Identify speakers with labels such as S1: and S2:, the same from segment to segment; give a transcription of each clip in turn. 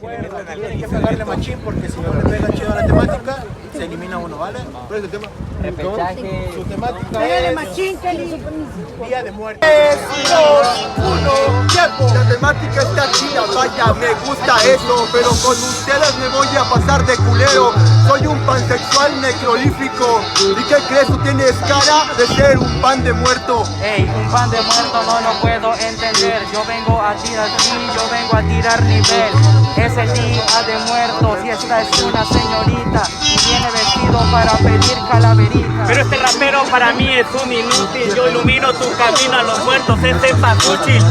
S1: Tiene que pegarle machín porque si no le pega chido a la temática, se elimina uno, ¿vale? ¿Cuál es el tema?
S2: Repechaje.
S1: Su temática
S3: Pégale
S1: es
S3: machín, Kelly.
S1: Día de Muerte. 3, 2, 1, tiempo.
S4: La temática está chida, vaya, me gusta eso, pero con ustedes me voy a pasar de culero. Soy un pansexual necrolífico. ¿Y qué crees? Tú tienes cara de ser un pan de muerto.
S2: Ey, un pan de muerto no lo puedo entender. Yo vengo a tirar yo vengo a tirar nivel. Es el día de muertos y esta es una señorita y viene vestido para pedir calaverita.
S5: Pero este rapero para mí es un inútil. Yo ilumino tu camino a los muertos, este pasuchil.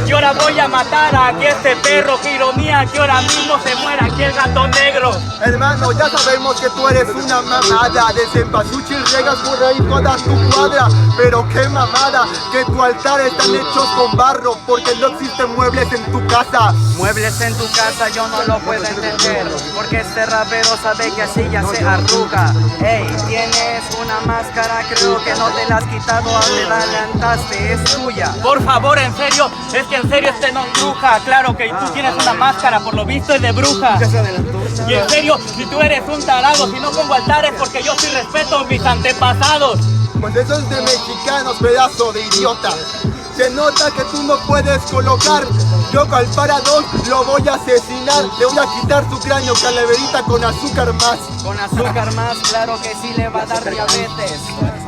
S5: Y ahora voy a matar a aquí este perro. Qué ironía que ahora mismo se muera aquí el gato negro.
S4: Hermano, ya sabemos que tú eres una mamada. De cempasúchil riegas por ahí toda tu cuadra. Pero qué mamada, que tu altar están hechos con barro, porque no existen muebles en tu casa.
S2: Muebles en tu casa yo no lo puedo entender, porque este rapero sabe que así ya se arruga. Ey, tienes una máscara, creo que no te la has quitado, te la adelantaste, es tuya.
S5: Por favor, en serio, es que en serio este no es bruja. Claro que tú tienes una máscara, por lo visto es de bruja. Y en serio, si tú eres un tarado, si no pongo altares porque yo sí respeto a mis antepasados.
S4: Pues eso es de mexicanos, pedazo de idiota. Se nota que tú no puedes colocar. Yo al parador lo voy a asesinar. Le voy a quitar su cráneo, calaverita con azúcar más.
S2: Con azúcar más, claro que sí le va a dar diabetes.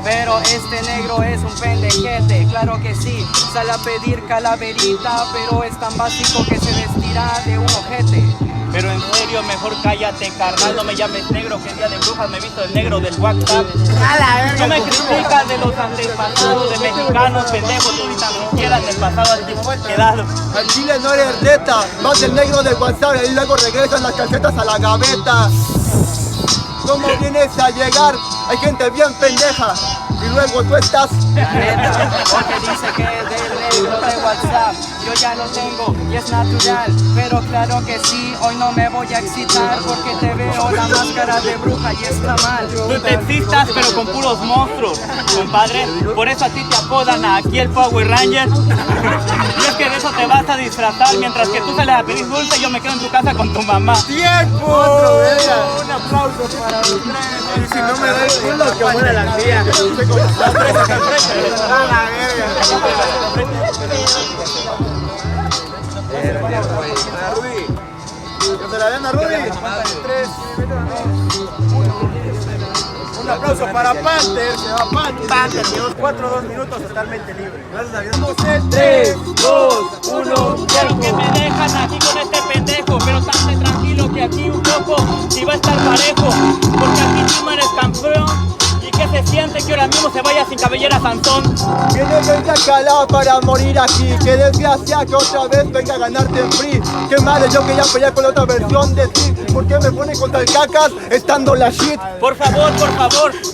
S2: Pero este negro es un pendejete, claro que sí. Sale a pedir calaverita, pero es tan básico que se vestirá de un ojete.
S5: Pero en serio, mejor cállate, carnal, no me llames negro, que en día de brujas me he visto el negro del WhatsApp. No me criticas de los antepasados de mexicanos, pendejos, tú ni tan siquiera en el pasado has quedado.
S4: Al chile no eres neta, vas el negro de WhatsApp y luego regresan las calcetas a la gaveta. ¿Cómo vienes a llegar? Hay gente bien pendeja y luego tú estás.
S2: La neta, porque dice que es del negro de WhatsApp. Yo ya lo tengo y es natural, pero claro que sí, hoy no me voy a excitar porque te veo la máscara de bruja y está mal.
S5: Tú te excitas pero con puros monstruos, compadre. Por eso a ti te apodan aquí el Power Ranger. Y es que de eso te vas a disfrazar, mientras que tú sales a pedir dulce y yo me quedo en tu casa con tu mamá.
S1: ¡Tiempo! Un aplauso para los tres. Y si no me da el culo, que muera la tía. A la verga. Que se la den a Rudy. 3, 2, 1. Un aplauso para Panther. Se va Panther. 4-2 minutos totalmente libre. Gracias a Dios. 3, 2, 1.
S5: Quiero que me dejan aquí con este pendejo, pero estate tranquilo que aquí un poco si va a estar parejo, porque aquí tú no eres campeón. ¿Qué se siente que ahora mismo se vaya sin cabellera Sansón?
S4: Viene gente acá para morir aquí. Qué desgracia que otra vez venga a ganarte en free. Qué madre, yo quería pelear con la otra versión de ti. ¿Por qué me ponen contra el cacas estando la shit?
S5: Por favor,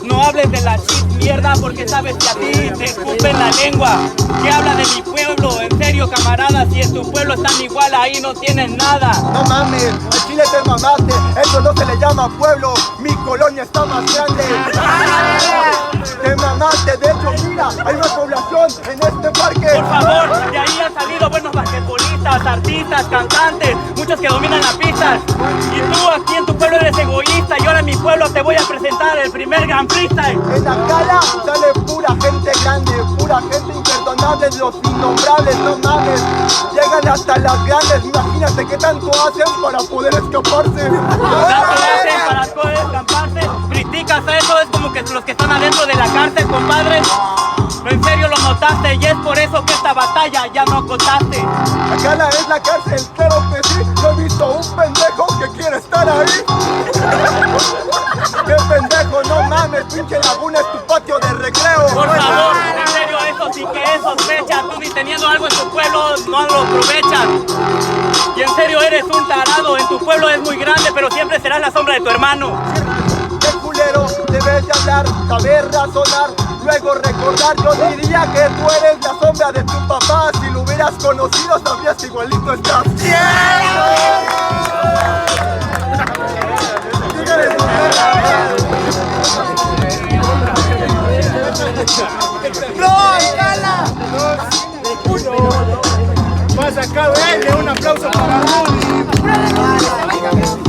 S5: no hables de la shit mierda, porque sabes que a ti te escupen la lengua. ¿Qué habla de mi pueblo? En serio, camarada, si en tu pueblo están igual, ahí no tienes nada.
S4: No mames, al Chile te mamaste. Eso no se le llama pueblo. Mi colonia está más grande. Te mamaste, de hecho mira, hay una población en este parque.
S5: Por favor, de ahí han salido buenos basquetbolistas, artistas, cantantes, muchos que dominan las pistas. Y tú aquí en tu pueblo eres egoísta, y ahora en mi pueblo te voy a presentar el primer gran freestyle.
S4: En la cala sale pura gente grande, pura gente imperdonable, los innombrables, no mames. Llegan hasta las grandes, imagínate qué tanto hacen para poder escaparse.
S5: Para poder escaparse, criticas a eso, es como que los que están adentro de la cárcel, compadre. No, en serio lo notaste y es por eso que esta batalla ya no acotaste.
S4: La cala es la cárcel, claro que sí. No he visto un pendejo que quiere estar ahí. ¡Qué pendejo! No mames, pinche laguna es tu patio de recreo.
S5: Por favor, en serio, eso sí que es sospecha. Tú ni teniendo algo en tu pueblo no lo aprovechas. Y en serio eres un tarado, en tu pueblo es muy grande, pero siempre serás la sombra de tu hermano.
S4: ¡Qué culero! Debes de hablar, saber razonar, luego recordar. Yo diría que tú eres la sombra de tu papá. Si lo hubieras conocido sabrías que igualito estás.
S1: ¡Tiempo!